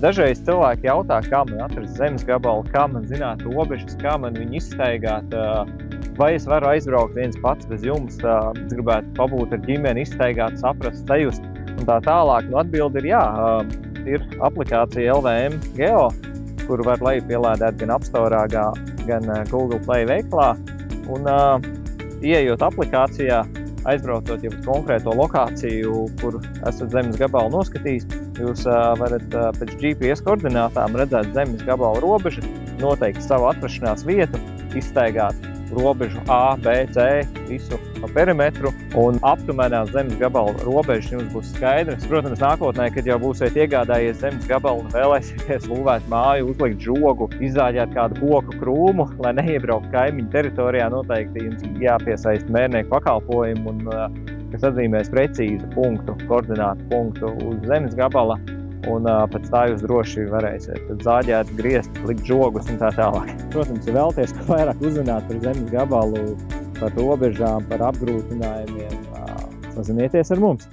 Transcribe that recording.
Dažreiz cilvēki jautā, kā man atrast zemes gabalu, kā man zināt robežas, kā man viņu izstaigāt, vai es varu aizbraukt viens pats bez jums, es gribētu pabūt ar ģimeni, izstaigāt, saprast, sajust un tā tālāk. Nu, atbilde ir jā, ir aplikācija LVM Geo, kuru var lejupielādēt gan App Store, gan Google Play veiklā. Un ieejot aplikācijā, aizbraucot jau uz konkrēto lokāciju, kur esat zemes gabalu noskatījis, jūs varat pēc GPS koordinātām redzēt zemes gabalu robežu, noteikt savu atrašanās vietu, izstaigāt robežu A, B, C, visu pa perimetru, un aptumenā zemes gabalu robežas jums būs skaidrs. Protams, nākotnē, kad jau būsiet iegādājies zemes gabalu un vēlēsieties būvēt māju, uzlikt žogu, izzāģēt kādu koku krūmu, lai neiebraukt kaimiņu teritorijā, noteikti jums jāpiesaista mērnieku pakalpojumu, kas atzīmēs precīzu punktu, koordinātu punktu uz zemes gabala, un pēc tā jūs droši varēsiet zāģēt, griezt, likt žogus un tā tālāk. Protams, ja vēlaties vairāk uzzināt par zemes gabalu, par robežām, par apgrūtinājumiem, sazinieties ar mums!